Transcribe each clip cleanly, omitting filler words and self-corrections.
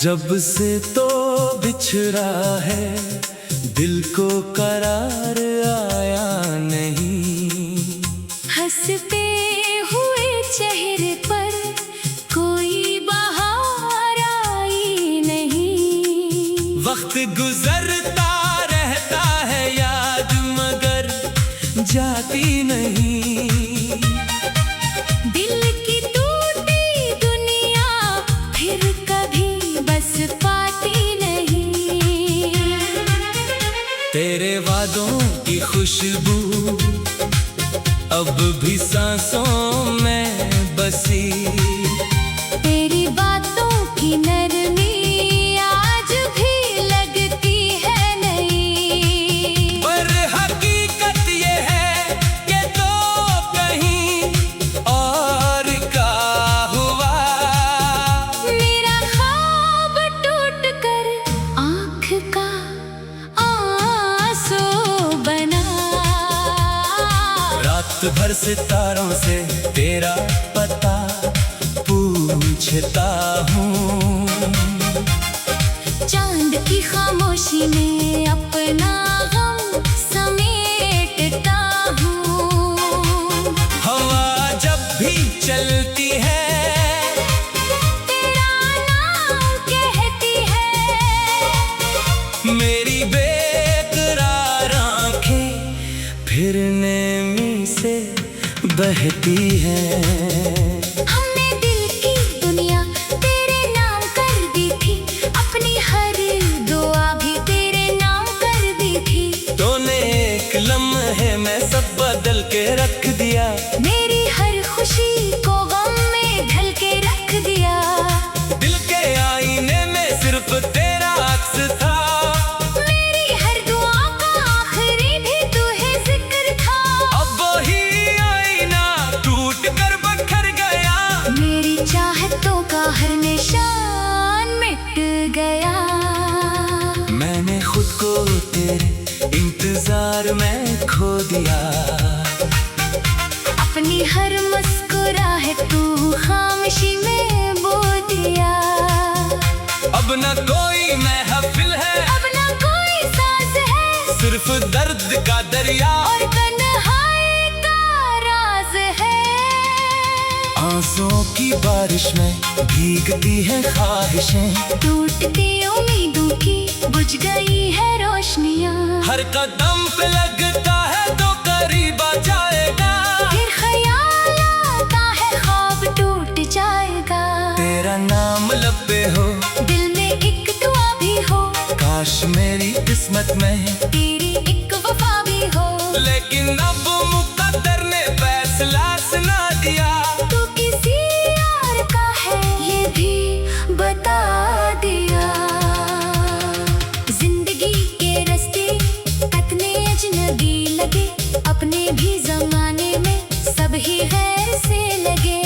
जब से तो बिछड़ा है दिल को करार आया नहीं। हंसते हुए चेहरे पर कोई बहार आई नहीं। वक्त गुजरता रहता है याद मगर जाती नहीं। दिल की टूटी दुनिया फिर कभी बस पाती नहीं। तेरे वादों की खुशबू अब भी सांसों में बसी। तेरी बातों की नरमी आज भी लगती है नई। पर हकीकत ये है कि तो कहीं और का हुआ। मेरा ख्वाब टूट कर आँख का आंसू बना। रात भर सितारों से तेरा पता पूछता हूँ। चांद की खामोशी में अपना गम समेटता हूँ। हवा जब भी चलती है तेरा नाम कहती है। मेरी बेकरार आँखें फिर नैमी से बहती हैं। हमने दिल की दुनिया तेरे नाम कर दी थी। अपनी हर दुआ भी तेरे नाम कर दी थी। तूने एक लम्हे में सब बदल के रख दिया। मेरी हर खुशी को गम में ढल के रख दिया। दिल के आईने में सिर्फ तेरा अक्स था। मेरी हर दुआ का आखिरी भी तू है जिक्र था। अब वही आईना टूट कर बखर गया। मेरी चाहतों का हर निशान मिट गया। मैंने खुद को तेरे इंतजार में खो दिया। अपनी हर मुस्कुराहट तू खामोशी में बो दिया। अब न कोई महफिल है अब ना कोई साज है। सिर्फ दर्द का दरिया और तन्हाई का राज है। आंसुओं की बारिश में भीगती है ख्वाहिशें। टूटती उम्मीदों की बुझ गई है रोशनियाँ। हर कदम पे लगता है तो करीब आ जाएगा। फिर ख्याल आता है ख्वाब टूट जाएगा। तेरा नाम लब पे हो दिल में एक दुआ भी हो। काश मेरी किस्मत में तेरी एक वफा भी हो। लेकिन अब मुकद्दर ने फैसला सुना दिया। तू किसी और का है ये भी बता दिया। जिंदगी के रास्ते कितने अजनबी लगे। अपने भी जमाने में सब ही गैर से लगे।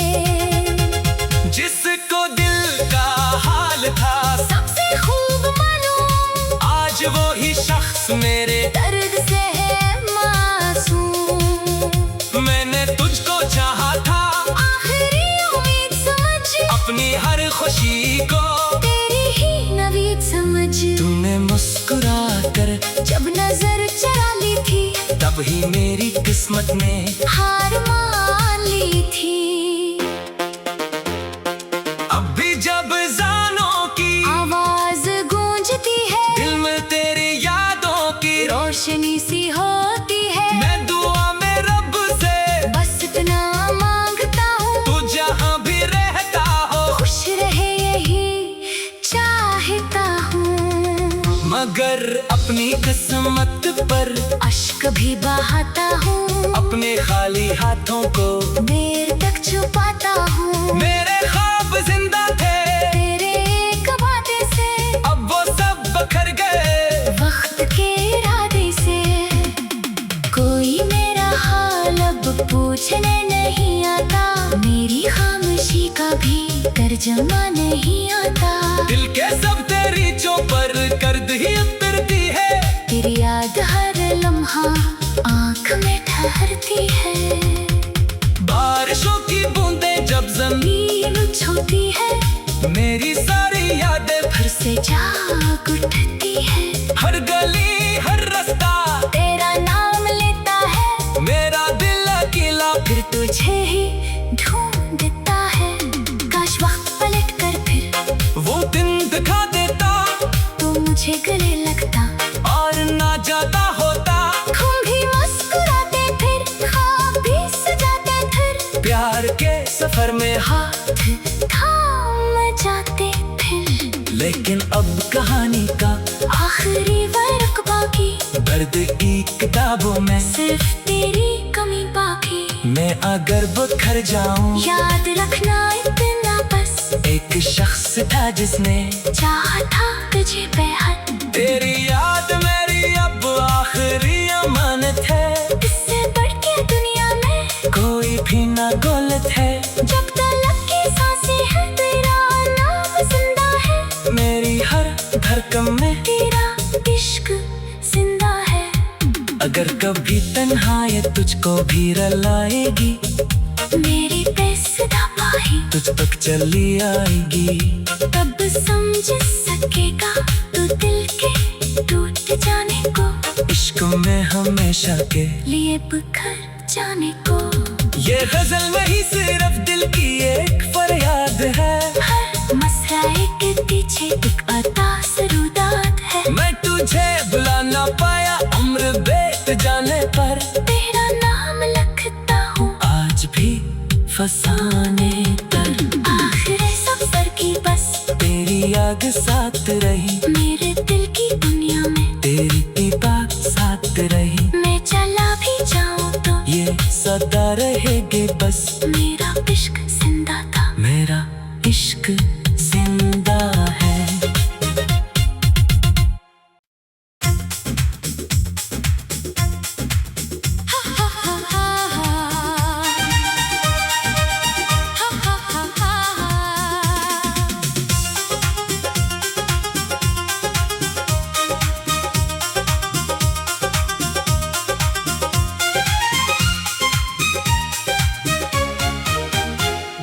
जिसको दिल का हाल था सबसे खूब मालूम आज वो ही शख्स मेरे दर्द से है मासूम। मैंने तुझको चाहा था आखिरी उम्मीद समझ अपनी हर खुशी को। तेरी ही नवीद समझ। तूने मुस्कुरा कर जब नजर चरा ली थी तब ही मेरी किस्मत ने हार मान ली थी। अब भी जब जानों की आवाज गूंजती है दिल में तेरी यादों की रोशनी सी होती है। मैं दुआ में रब से बस इतना मांगता हूँ तू जहाँ भी रहता हो खुश रहे यही चाहता हूँ। मगर अपनी किस्मत पर अश्क भी बहाता हूँ। अपने खाली हाथों को देर तक छुपाता हूँ। मेरे ख्वाब जिंदा थे तेरे एक वादे से अब वो सब बखर गए वक्त के इरादे से। कोई मेरा हाल अब पूछने नहीं आता। मेरी खामोशी का भी तर्जमा नहीं आता। दिल के सब तेरी चौपर कर्द ही उतरती है। तेरी याद हर लम्हा आँख में ठहरती है। बारिशों की बूंदें जब जमीन नींद छूती है मेरी सारी यादें फिर फिर से जाग उठती है। हर गली हर रास्ता तेरा नाम लेता है, मेरा दिल अकेला फिर तुझे ही ढूंढता है। काश वक्त पलट कर फिर वो दिन दिखा देता, तो मुझे गले लगता और ना जाता होता। हम भी मुस्कुराते फिर, ख्वाब भी सजाते फिर, प्यार के सफर में हाथ थाम जाते फिर। लेकिन अब कहानी का आखिरी वर्क बाकी, दर्द की किताबों में सिर्फ तेरी कमी बाकी। मैं अगर बिखर जाऊं, याद रखना इतना बस, एक शख्स था जिसने चाहा था तुझे बेहद। तेरी याद मेरी अब आखिरी अमानत है, इससे बढ़ के दुनिया में कोई भी ना गलत है। जब तलक की सांसें हैं, तेरा नाम जिंदा है। मेरी हर धड़कन में तेरा इश्क जिंदा है। अगर कभी तन्हाई तुझको भी रुलाएगी, मेरी बेसुरा बाहें तुझ तक चली आएगी। तब समझ सकेगा तू दिल के टूट जाने को, इश्क में हमेशा के लिए बिखर जाने को। ये गजल नहीं सिर्फ दिल की एक फरियाद है, हर मसराए के पीछे एक अता सरूदात है। मैं तुझे बुला ना पाया उम्र बीत जाने पर, तेरा नाम लिखता हूँ आज भी फसाने पर। आखिरी सफर की बस, तेरी याद साथ रही, मेरे दिल की दुनिया में तेरी बात साथ रही। मैं चला भी जाऊँ तो ये सदा रहेगी बस, मेरा इश्क जिंदा था। मेरा इश्क जिंदा है।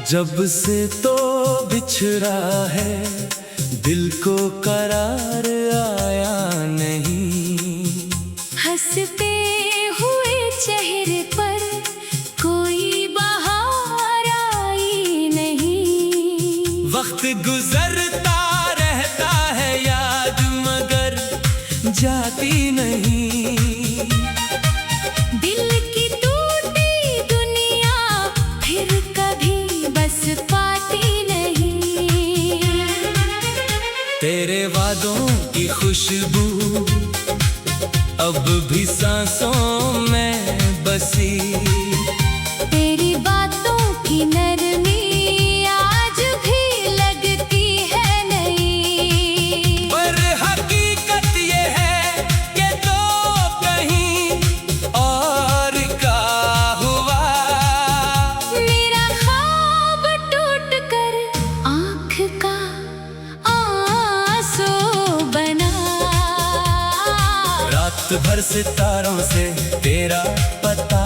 जब से तो बिछड़ा है, दिल को करार आया नहीं। हंसते हुए चेहरे पर कोई बहार आई नहीं। वक्त गुजरता रहता है याद मगर जाती नहीं। दिल की टूटी दुनिया फिर कभी बस पाती नहीं। तेरे वादों की खुशबू अब भी सांसों में बसी। तेरी बातों की नरमी आज भी लगती है नई। पर हकीकत ये है कि तो कहीं और का हुआ। मेरा ख्वाब टूट कर आँख का आंसू बना। रात भर सितारों से तेरा पता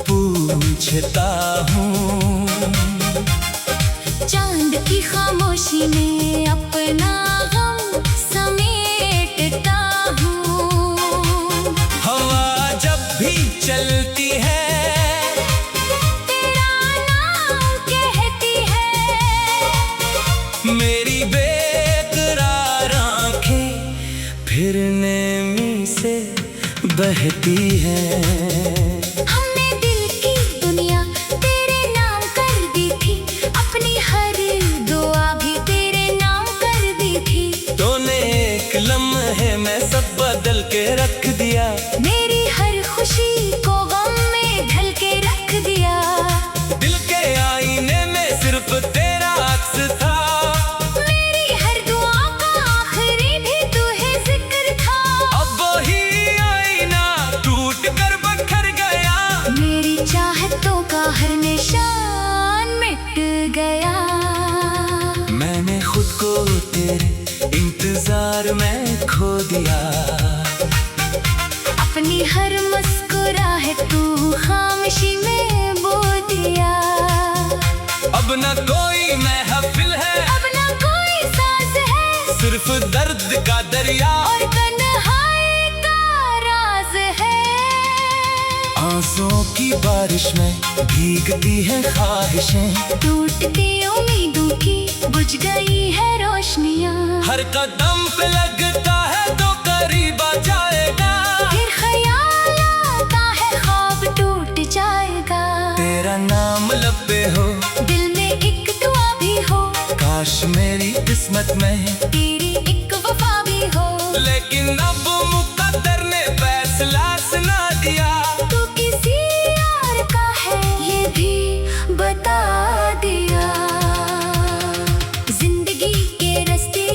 पूछता हूँ। चांद की खामोशी में अपना गम समेटता हूँ। हवा जब भी चलती है तेरा नाम कहती है। मेरी बेकरार आँखें फिर नमी से बहती है। हमने दिल की दुनिया तेरे नाम कर दी थी, अपनी हर दुआ भी तेरे नाम कर दी थी। तूने एक लम्हे में सब बदल के रख दिया। मेरी हर खुशी को गम में ढल के रख दिया। दिल के आईने में सिर्फ तेरा अक्स था। मेरी हर दुआ का आखिरी भी तू है जिक्र था। अब वही आईना टूट कर बखर गया। मेरी चाहतों का हर निशान मिट गया। मैंने खुद को तेरे इंतजार में खो दिया। अपनी हर मुस्कुराहट तू खामोशी में बो दिया। अब न कोई महफिल है, अब ना कोई साज है, सिर्फ दर्द का दरिया और तन्हाई का राज है। आंसुओं की बारिश में भीगती है ख्वाहिशें, टूटती उम्मीदों की बुझ गई है रोशनियाँ। हर कदम पे लगता है तो करीब आ जाएगा, फिर ख्याल आता है ख्वाब टूट जाएगा। तेरा नाम लब पे हो, दिल में एक दुआ भी हो, काश मेरी किस्मत में तेरी एक वफा भी हो। लेकिन अब मुकद्दर ने फैसला सुना दिया, तू किसी और का है ये भी बता दिया। जिंदगी के रास्ते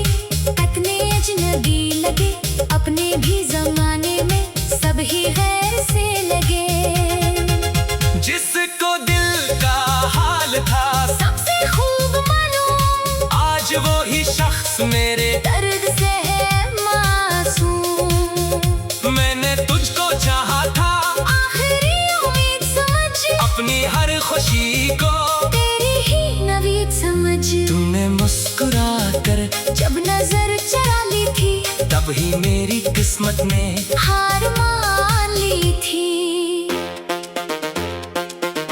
कितने अजनबी लगे, अपने भी जमाने में सब ही गैर से लगे। जिसको दिल का हाल था सबसे खूब मालूम, आज वो ही शख्स मेरे दर्द से है मासूम। मैंने तुझको चाहा था, आखिरी उम्मीद समझ, अपनी हर खुशी को तेरी ही नवीद समझ। तूने मुस्कुरा कर जब नजर चरा ली थी, तब ही मेरी किस्मत ने हार मान ली थी।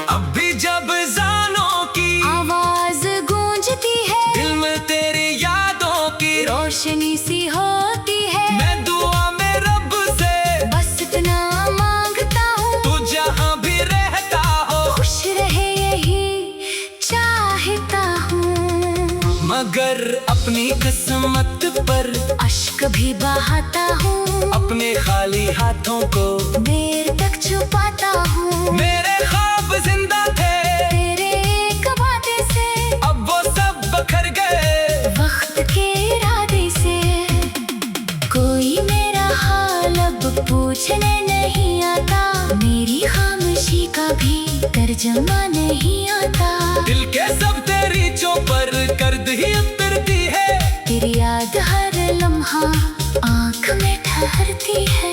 अब भी जब जानों की आवाज गूंजती है, दिल में तेरी यादों की रोशनी सी होती है। मैं दुआ में रब से बस इतना मांगता हूँ, तू जहाँ भी रहता हो, खुश रहे यही चाहता हूँ। मगर अपनी किस्मत पर अश्क भी बहाता हूँ, अपने खाली हाथों को देर तक छुपाता हूँ। मेरे ख्वाब जिंदा थे, तेरे एक वादे से अब वो सब बखर गए। वक्त के इरादे से कोई मेरा हाल अब पूछने नहीं आता, मेरी खामोशी का भी तर्जमा नहीं आता। दिल के सब तेरी चौपर गर्द ही उतरती है, तेरी याद हर लम्हा आँख में ठहरती है।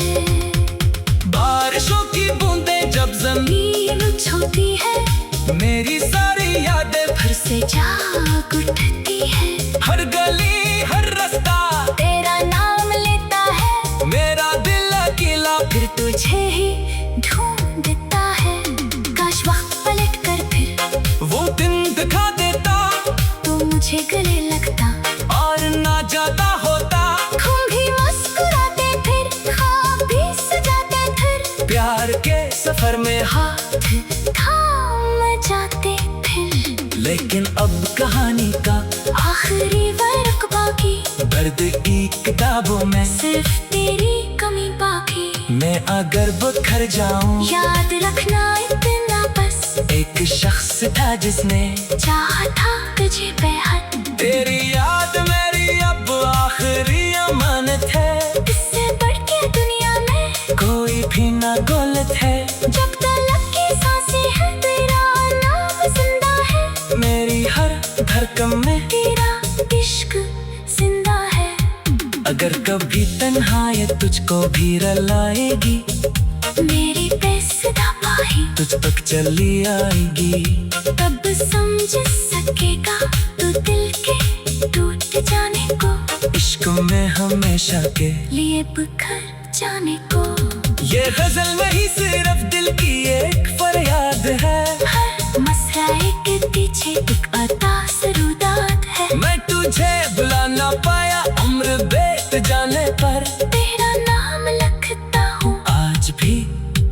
बारिशों की बूंदें जब जमीन नींद छूती है, मेरी सारी यादें फिर से जाग उठती है। हर गली हर रास्ता तेरा नाम लेता है, मेरा दिल अकेला फिर तुझे ही ढूंढता है। काश वक्त पलट कर फिर वो दिन दिखा देता, तू मुझे गले लगता और ना जाता होता। हम भी मुस्कुराते फिर, ख्वाब भी सजाते फिर, प्यार के सफर में हाथ थाम जाते फिर। लेकिन अब कहानी का आखिरी वर्क बाकी, दर्द की किताबों में सिर्फ तेरी कमी बाकी। मैं अगर बखर जाऊं, याद रखना इतना बस, एक शख्स था जिसने चाहा था तुझे बेहद। तेरी याद मेरी अब आखिरी अमानत है, इससे बढ़ के दुनिया में कोई भी ना गलत है। जब तलक की सांसें हैं, तेरा नाम जिंदा है। मेरी हर धड़कन में तेरा इश्क जिंदा है। अगर कभी तन्हाई तुझको भी रुलाएगी, मेरी बेसुरा बाहें तुझ तक चली आएगी। तब समझ सकेगा तू दिल के टूट जाने को, इश्क में हमेशा के लिए बिखर जाने को। ये गजल नहीं सिर्फ दिल की एक फरियाद है, हर मसराए के पीछे एक अता सरूदात है। मैं तुझे बुला ना पाया उम्र बीत जाने पर, तेरा नाम लिखता हूँ आज भी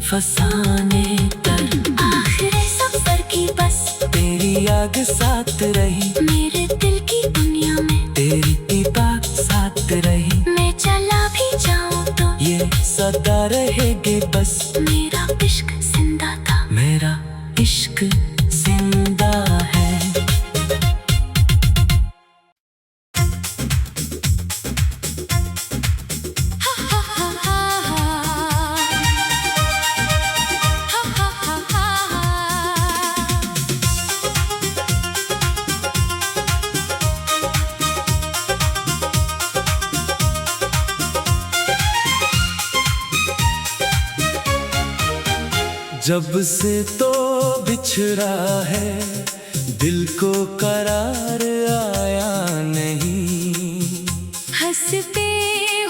फसाने पर। आखिर सफर की बस, तेरी याद साथ रही, मेरे दिल की दुनिया में तेरी बात साथ रही। मैं चला भी जाऊँ तो ये सदा रहेगी बस, मेरा इश्क जिंदा था। मेरा इश्क जिंदा है। जब से तो बिछड़ा है, दिल को करार आया नहीं। हंस हंसते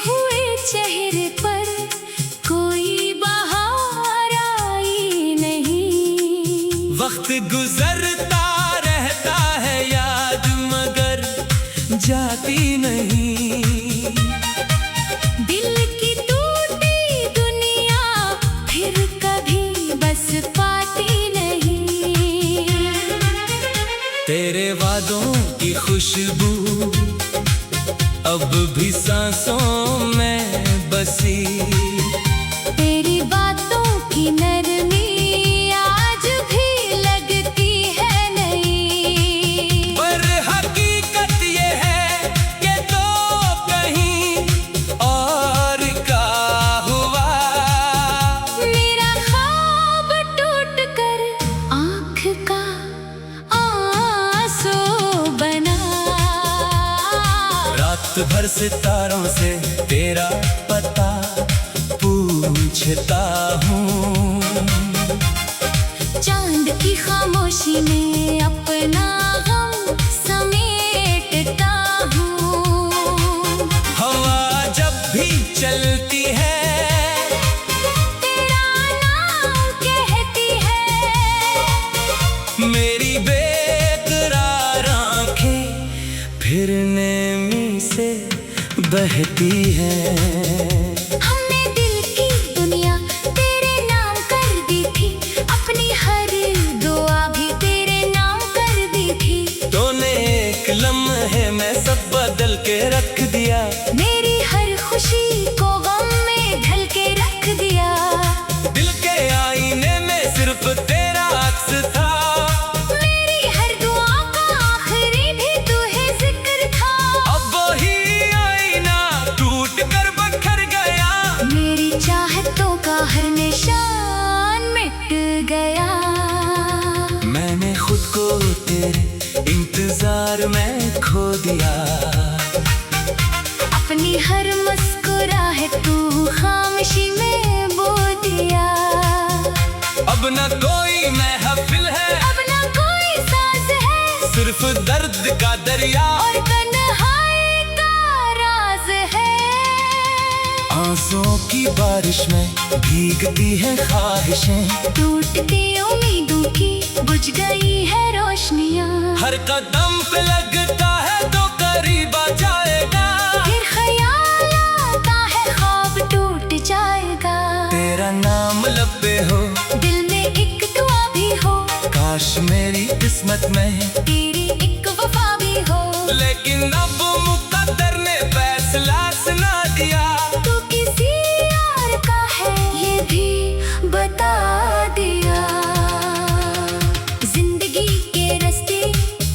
हुए चेहरे पर कोई बहार आई नहीं। वक्त गुजरता रहता है याद मगर जाती नहीं। दिल की टूटी दुनिया फिर कभी बस पाती नहीं। तेरे वादों की खुशबू अब भी सांसों में बसी। तेरी बातों की नरमी आज भी लगती है नई। पर हकीकत ये है कि तो कहीं और का हुआ। मेरा ख्वाब टूट कर आँख का आंसू बना। रात भर सितारों से तेरा पता पूछता हूँ। चांद की खामोशी में अपना गम समेटता हूँ। हवा जब भी चलती है तेरा नाम कहती है। मेरी बेकरार आंखें फिर नमी से बहती हैं। हमने दिल की दुनिया तेरे नाम कर दी थी। अपनी हर दुआ भी तेरे नाम कर दी थी। तूने एक लम्हे में सब बदल के रख दिया। मेरी हर खुशी को गम में ढल के रख दिया। दिल के आईने में सिर्फ तेरा अक्स था। मेरी हर दुआ का आखिरी भी तू ही जिक्र था। अब वही आईना टूट कर बखर गया। मेरी चाहतों का हर निशान मिट गया। मैंने खुद को तेरे इंतजार में खो दिया। अपनी हर मुस्कुराहट तू खामोशी में बो दिया। अब न कोई महफिल है, अब ना कोई साज है, सिर्फ दर्द का दरिया और तन्हाई का राज है। आंसुओं की बारिश में भीगती है ख्वाहिशें। टूटती उम्मीदों की बुझ गई है रोशनियाँ। हर कदम पे लगता है तो करीब आ जाएगा। फिर ख्याल आता है ख्वाब टूट जाएगा। तेरा नाम लब पे हो, दिल में एक दुआ भी हो। काश मेरी किस्मत में तेरी एक वफा भी हो। लेकिन अब मुकद्दर ने फैसला सुना दिया। तू किसी और का है ये भी बता दिया। जिंदगी के रास्ते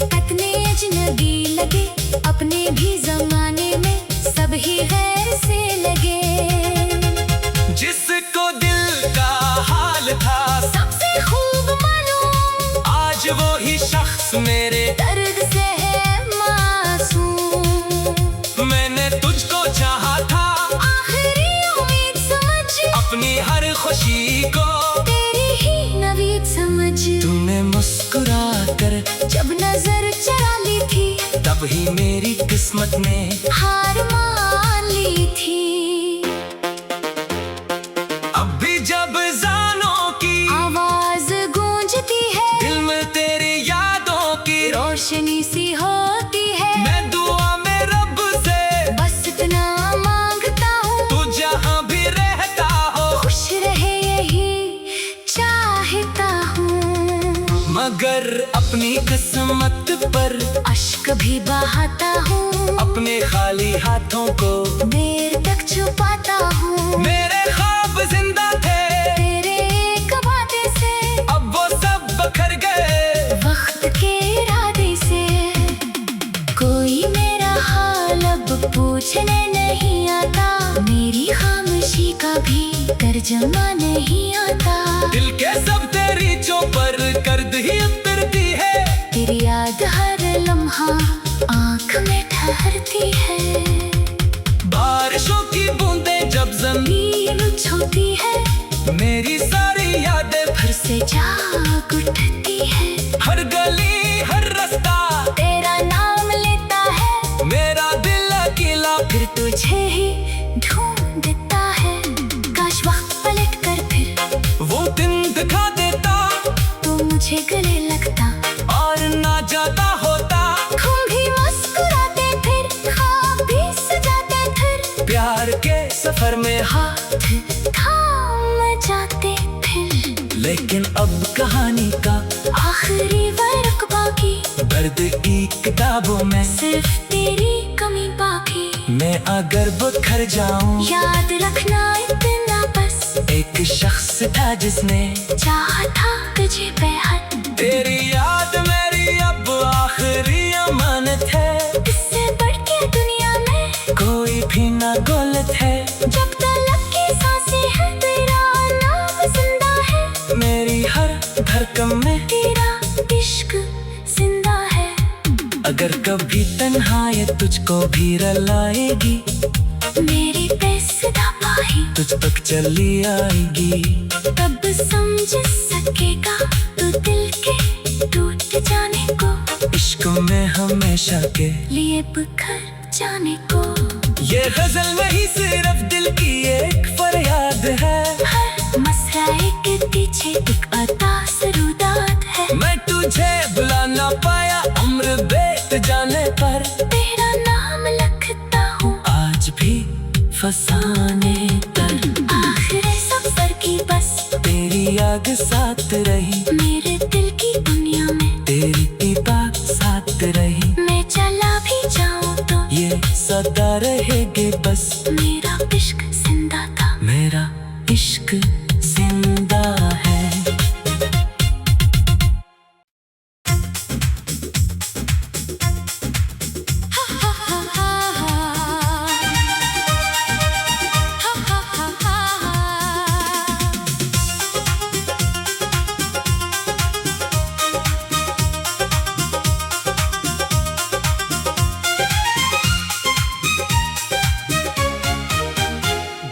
कितने अजनबी लगे। अपने भी जमाने में सब ही गैर से लगे। जिसको दिल का हाल था सबसे खूब मालूम आज वो ही शख्स मेरे दर्द से है मासूम। मैंने तुझको चाहा था आखिरी उम्मीद समझ अपनी हर खुशी को। तेरी ही नवीद समझ। तूने मुस्कुरा कर जब नजर चरा ली थी तब ही मेरी किस्मत ने हार मान ली थी। अब भी जब जानों की आवाज गूंजती है, दिल में तेरी यादों की रोशनी सी होती है। मैं दुआ में रब से बस इतना मांगता हूँ तू जहाँ भी रहता हो। खुश रहे यही चाहता हूँ। मगर अपनी किस्मत पर अश्क भी बहाता हूँ। अपने खाली हाथों को देर तक छुपाता हूँ। मेरे ख्वाब जिंदा थे तेरे एक वादे से अब वो सब बखर गए। वक्त के इरादे से कोई मेरा हाल अब पूछने नहीं आता। मेरी खामोशी का भी तर्जमा नहीं आता। दिल के सब तेरी चौपर कर्द ही उतरती है। तेरी याद हर लम्हा आँख में ठहरती है। बारिशों की बूंदें जब जमीन नींद छूती है, मेरी सारी यादें फिर से जाग उठती है। हर गली हर रास्ता तेरा नाम लेता है, मेरा दिल अकेला फिर तू तुझे गले लगता और ना ज्यादा होता। हम भी मुस्कुराते फिर ख्वाब भी सजाते फिर प्यार के सफर में हाथ थाम जाते फिर। लेकिन अब कहानी का आखिरी वर्क बाकी, दर्द की किताबों में सिर्फ तेरी कमी बाकी। मैं अगर बिखर जाऊं, याद रखना इतना बस, एक शख्स था जिसने चाहा था तुझे बेहद। तेरी याद मेरी अब आखिरी अमानत है। इससे बढ़ के दुनिया में कोई भी ना गलत है। जब तलक की सांसें हैं तेरा नाम जिंदा है। मेरी हर धड़कन में तेरा इश्क जिंदा है। अगर कभी तन्हाई तुझको भी रुलाएगी, मेरी बेसुधा बाही तुझ तक चली आएगी। तब समझ सकेगा तू दिल के टूट जाने को, इश्क में हमेशा के लिए बिखर जाने को। ये गजल नहीं सिर्फ दिल की एक फरियाद है। हर मसराए के पीछे एक अता सरूदात है। मैं तुझे बुला ना पाया उम्र बीत जाने पर, तेरा नाम लिखता हूँ आज भी फसाने पर। आखिरी सफर की बस, तेरी याद साथ रही, मेरे दिल की दुनिया में तेरी बात साथ रही। मैं चला भी जाऊँ तो ये सदा रहेगी बस, मेरा इश्क जिंदा था। मेरा इश्क जिंदा है।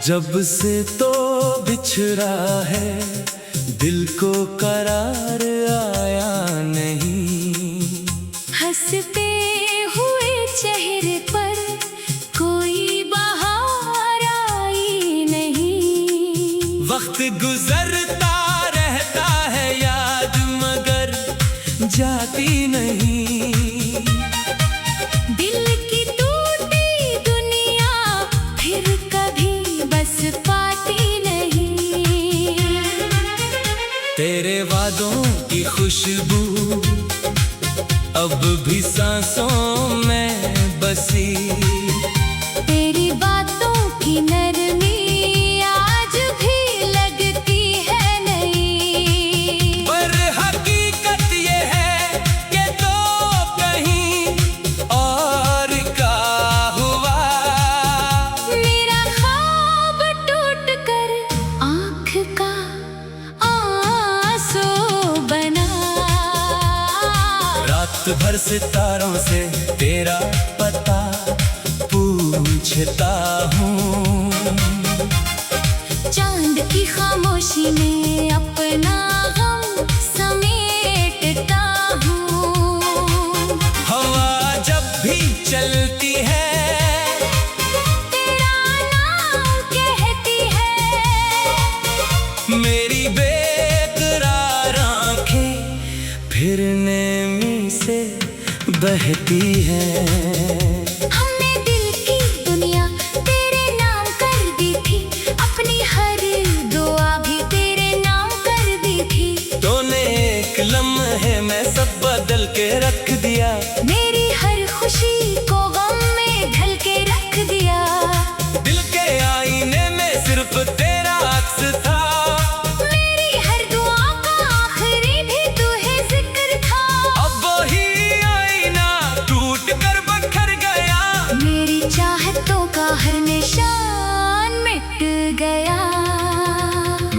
जब से तो बिछड़ा है दिल को करार आया नहीं। हंसते हुए चेहरे पर कोई बहार आई नहीं। वक्त गुजरता रहता है याद मगर जाती नहीं। दिल की टूटी दुनिया फिर कभी बस पाती नहीं। तेरे वादों की खुशबू अब भी सांसों में बसी। तेरी बातों की नरमी आज भी लगती है नई। पर हकीकत ये है कि तो कहीं और का हुआ। मेरा ख्वाब टूट कर आँख का आंसू बना। रात भर सितारों से तेरा पता पूछता हूँ। चांद की खामोशी में अपना गम समेटता हूँ। हवा जब भी चलती है तेरा नाम कहती है। मेरी बेकरार आँखें फिर नमी से बहती है। हमने दिल की दुनिया तेरे नाम कर दी थी, अपनी हर दुआ भी तेरे नाम कर दी थी। तूने एक लम्हे में सब बदल के रख दिया। मेरी हर खुशी को गम में ढल के रख दिया। दिल के आईने में सिर्फ तेरा अक्स था। मेरी हर दुआ का आखिरी भी तू है जिक्र था। अब वही आईना टूट कर बखर गया। मेरी चाहतों का हर निशान मिट गया।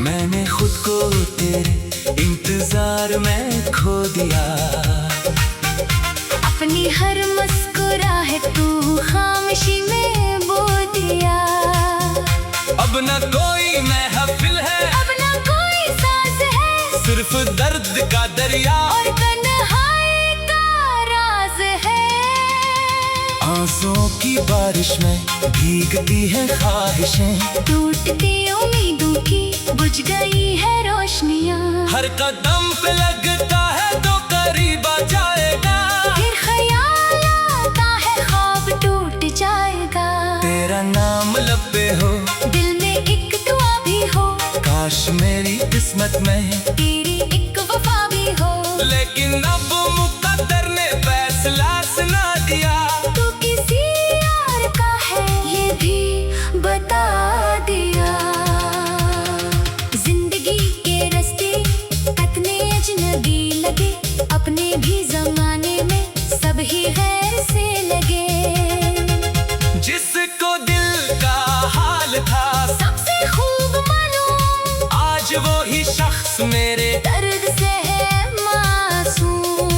मैंने खुद को तेरे इंतजार में खो दिया। अपनी हर मुस्कुराहट तू खामोशी में बो दिया। अब न कोई महफिल है, अब ना कोई साज है, सिर्फ दर्द का दरिया और तन्हाई का राज है। आंसुओं की बारिश में भीगती है ख्वाहिशें। टूटती उम्मीदों की बुझ गई है रोशनियाँ। हर कदम पे लगता काश मेरी किस्मत में तेरी एक वफा भी हो। लेकिन अब मुकद्दर ने फैसला सुना दिया। तू किसी और का है ये भी बता दिया। जिंदगी के रास्ते कितने अजनबी लगे, अपने भी जमाने में सब ही गैर से लगे। जिसको दिल का हाल था सबसे खूब मालूम, आज वो ही शख्स मेरे दर्द से है मासूम।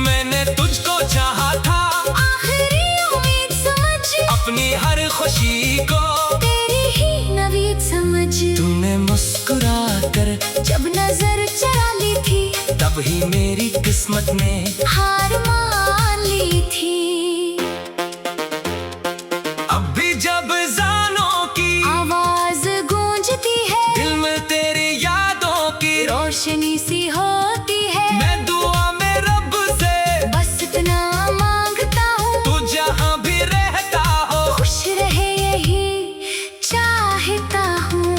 मैंने तुझको चाहा था आखिरी उम्मीद समझ, अपनी हर खुशी को तेरी ही नवीद समझ। तूने मुस्कुरा कर जब नजर चरा ली थी, तब ही मेरी किस्मत ने हार मान ली थी। अब भी जब जानों की आवाज गूंजती है, दिल में तेरी यादों की रोशनी सी होती है। मैं दुआ में रब से बस इतना मांगता हूँ, तू जहाँ भी रहता हो खुश रहे यही चाहता हूँ।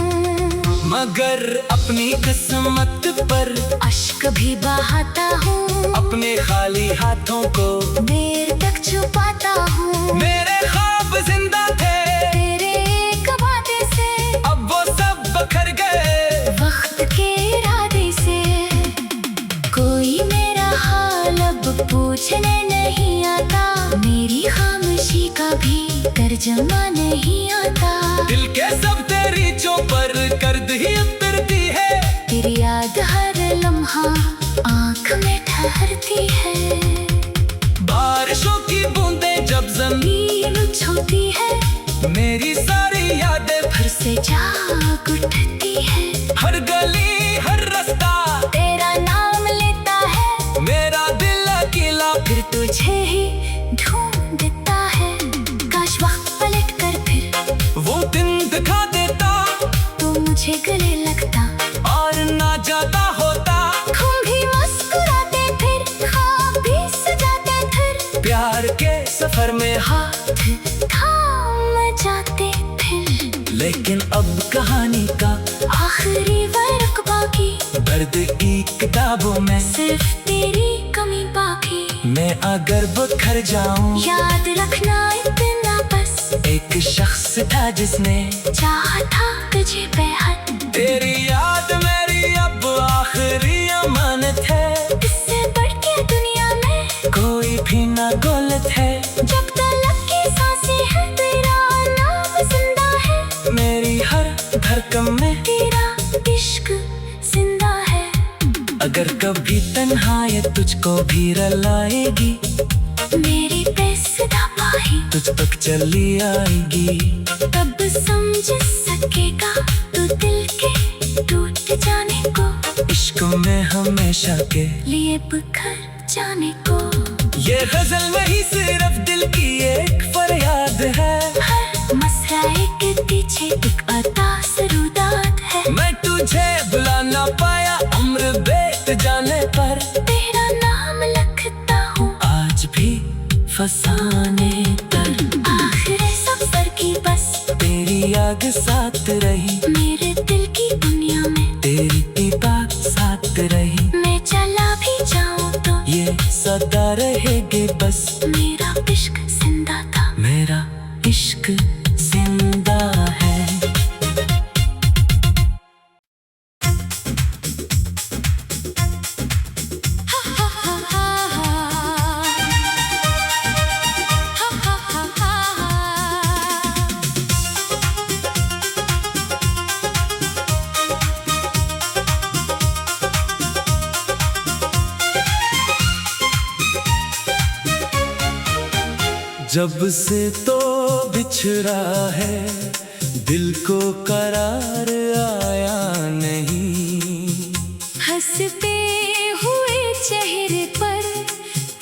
मगर अपनी किस्मत पर अश्क भी बहाता हूँ, अपने खाली हाथों को देर तक छुपाता हूँ। मेरे ख्वाब जिंदा थे तेरे एक वादे से, अब वो सब बखर गए वक्त के इरादे से। कोई मेरा हाल अब पूछने नहीं आता, मेरी खामोशी का भी तर्जमा नहीं आता। दिल के सब दरीचों पर कर्द ही उतरती है, तेरी याद हर लम्हा आँख में ठहरती है। बारिशों की बूंदें जब नील छूती है, मेरी सारी यादें फिर से जाग उठती है। हर गली हर रास्ता तेरा नाम लेता है, मेरा दिल अकेला फिर तुझे ही ढूंढता है। काश वक्त पलट कर फिर वो दिन दिखा देता, तू मुझे गले लगता और ना जाता होता। हम भी मुस्कुराते फिर, ख्वाब भी सजाते फिर, प्यार के सफर में हाथ थाम जाते फिर। लेकिन अब कहानी का आखिरी वर्क बाकी, दर्द की किताबों में सिर्फ तेरी कमी बाकी। मैं अगर बखर जाऊं, याद रखना इतना बस, एक शख्स था जिसने चाहा था तुझे बेहद। तेरी याद मेरी अब आखिरी अमानत है, इससे बढ़ के दुनिया में कोई भी ना गलत है। जब तलक की सांसें हैं, तेरा नाम जिंदा है। मेरी हर धड़कन में तेरा इश्क जिंदा है। अगर कभी तन्हाई तुझको भी रुलाएगी, मेरी बेसुधा बाहें तुझ तक चली आएगी। तब समझ सकेगा तू दिल के टूट जाने को, इश्क में हमेशा के लिए बिखर जाने को। ये गजल नहीं सिर्फ दिल की एक फरियाद है, हर मसराए के पीछे एक अता सरूदात है। मैं तुझे बुला ना पाया उम्र बीत जाने पर, तेरा नाम लिखता हूँ आज भी फसाने पर। आखिरी सफर की बस, तेरी याद साथ रही, मेरे दिल की दुनिया में तेरी भी बात साथ रही। मैं चला भी जाऊँ तो ये सदा रहेगे बस, मेरा इश्क जिंदा था। मेरा इश्क जिंदा है। जब से तो बिछड़ा है, दिल को करार आया नहीं। हंसते हुए चेहरे पर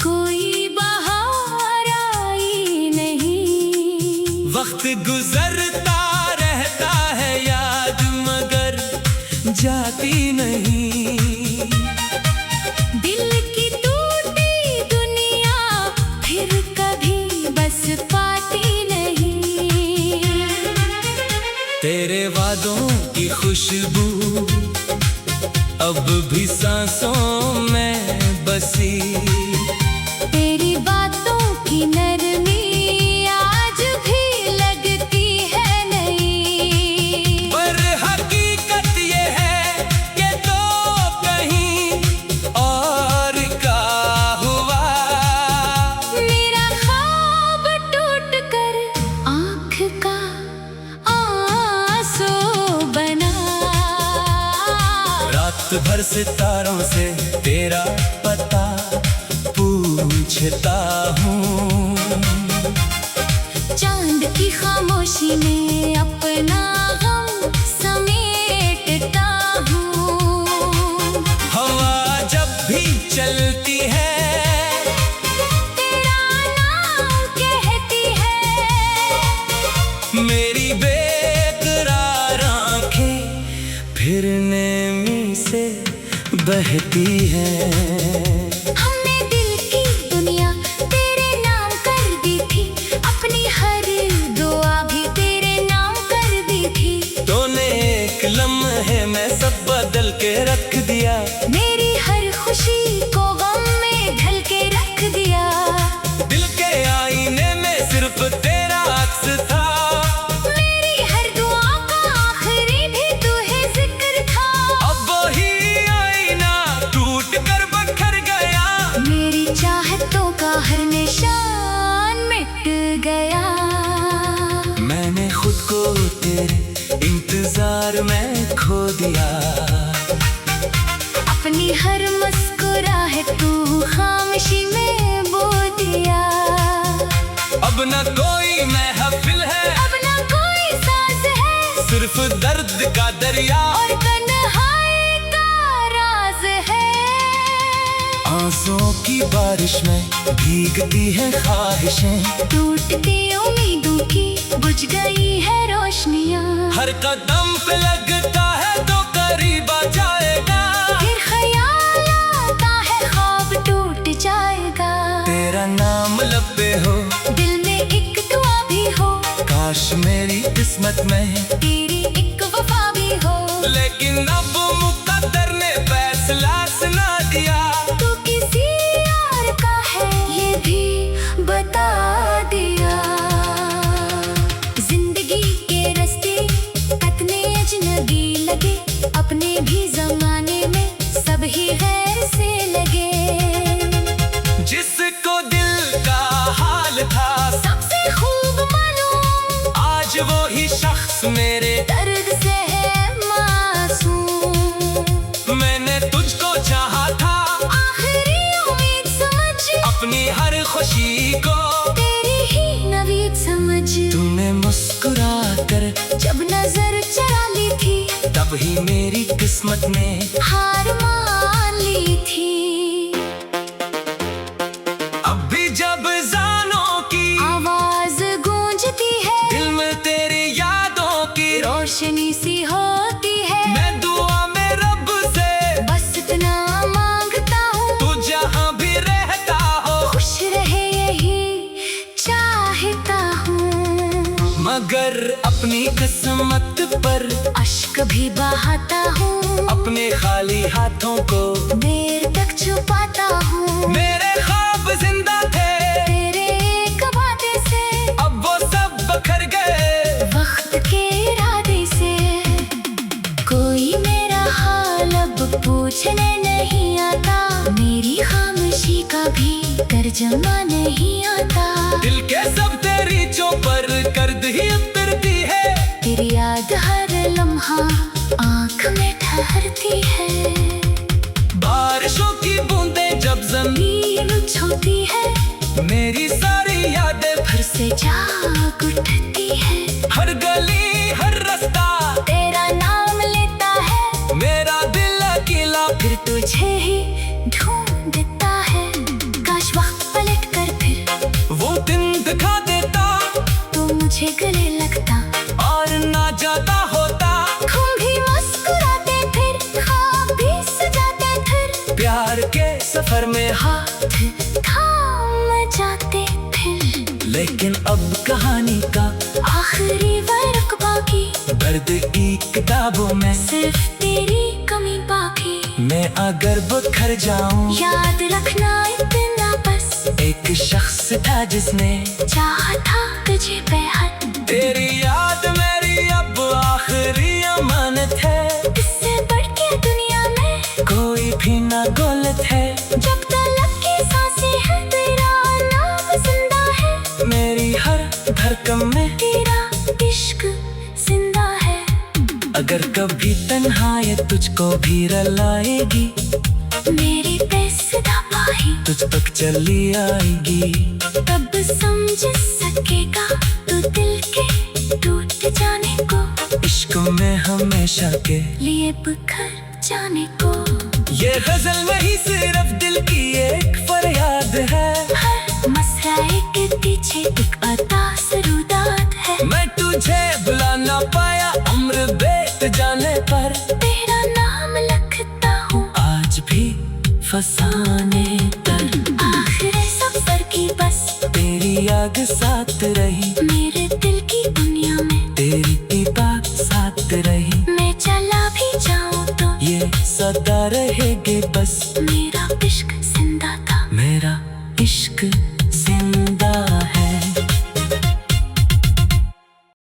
कोई बहार आई नहीं। वक्त गुजरता रहता है याद, मगर जाती नहीं। दिल की टूटी दुनिया फिर कभी बस पाती नहीं। तेरे वादों की खुशबू अब भी सांसों में बसी। तेरी बातों की नरमी आज भी लगती है नई, पर हकीकत ये है कि तो कहीं और का हुआ। मेरा ख्वाब टूट कर आँख का आंसू बना। रात भर सितारों से तेरा पता पूछता हूँ। चांद की खामोशी में अपना गम समेटता हूँ। हवा जब भी चलती है तेरा नाम कहती है, मेरी बेकरार आंखें फिर नेमी से बहती है। हमने दिल की दुनिया तेरे नाम कर दी थी, अपनी हर दुआ भी तेरे नाम कर दी थी। तूने एक लम्हे में सब बदल के रख दिया, मेरी हर खुशी को गम में ढल के रख दिया। दिल के आईने में सिर्फ तेरा अक्स था। मेरी हर दुआ का आखिरी भी तू है जिक्र था। अब वही आईना टूट कर बखर गया, मेरी चाहतों का हर निशान मिट गया। मैंने खुद को तेरे इंतजार में खो दिया। अपनी हर मुस्कुराहट तू खामोशी में बो दिया। अब न कोई महफिल है, अब ना कोई साज है, सिर्फ दर्द का दरिया और तन्हाई का राज है। आंसुओं की बारिश में भीगती है ख्वाहिशें, टूटती उम्मीदों की बुझ गई है रोशनियाँ। हर कदम पे लगता है तो करीब आ जाएगा। फिर ख्याल आता है ख्वाब टूट जाएगा। तेरा नाम लब पे हो, दिल में एक दुआ भी हो, काश मेरी किस्मत में तेरी एक वफा भी हो। लेकिन अब मुकद्दर ने फैसला सुना दिया। तू किसी और का है ये भी बता दिया। जिंदगी के रास्ते कितने अजनबी लगे, अपने भी जमाने में सब ही गैर से लगे। जिसको दिल का हाल था सबसे खूब मालूम, आज वो ही शख्स मेरे दर्द से है मासूम। मैंने तुझको चाहा था, आखिरी उम्मीद समझ, अपनी हर खुशी को तेरी ही नवीद समझ। तूने मुस्कुरा कर जब नजर चरा ली थी, तब ही मेरी किस्मत ने हार मान ली थी। अब भी जब जानों की आवाज गूंजती है, दिल में तेरी यादों की रोशनी सी होती है। मैं दुआ में रब से बस इतना मांगता हूँ, तू जहाँ भी रहता हो, खुश रहे यही चाहता हूँ। मगर अपनी किस्मत पर अश्क भी बहाता हूँ, अपने खाली हाथों को देर तक छुपाता हूँ। मेरे ख्वाब जिंदा थे, तेरे एक वादे से अब वो सब बखर गए। वक्त के इरादे से कोई मेरा हाल अब पूछने नहीं आता। मेरी खामोशी का भी तर्जमा नहीं आता। दिल के सब तेरी चौपर कर्द ही उतरती है, तेरी याद हर लम्हा आँख में ठहरती है। बारिशों की बूंदें जब जमीन नींद छूती है, मेरी सारी यादें फिर से जाग उठती है। हर गली हर रास्ता तेरा नाम लेता है, मेरा दिल अकेला फिर तुझे ही ढूंढता है। काश वक्त पलट कर फिर वो दिन दिखा देता, तू मुझे गले लगता और ना जाता होता। हम भी मुस्कुराते फिर, ख्वाब भी सजाते फिर, प्यार के सफर में हाथ थाम जाते फिर। लेकिन अब कहानी का आखिरी वर्क बाकी, दर्द की किताबों में सिर्फ तेरी कमी बाकी। मैं अगर बिखर जाऊं, याद रखना इतना बस, एक शख्स था जिसने चाहा था तुझे बेहद। तेरी याद मेरी अब आखिरी अमानत है, इससे बढ़ के दुनिया में कोई भी ना गलत है। जब तलक की सांसें हैं तेरा नाम जिंदा है, मेरी हर धड़कन में तेरा इश्क जिंदा है। अगर कभी तन्हाई तुझको भी रुलाएगी, मेरी बेसुधा बाही तुझ तक चली आएगी। तब समझ सकेगा तू दिल के टूट जाने को, इश्क में हमेशा के लिए बिखर जाने को। ये गजल नहीं सिर्फ दिल की एक फरियाद है, हर मसराए के पीछे एक अता सरूदात है। मैं तुझे बुला ना पाया उम्र बीत जाने पर, तेरा नाम लिखता हूँ आज भी फसाने पर। आखिर सफर की बस, तेरी आग साथ रही, मेरे दिल की दुनिया में तेरी बात साथ रही। मैं चला भी जाऊँ तो ये सदा रहेगे बस, मेरा इश्क जिंदा था। मेरा इश्क जिंदा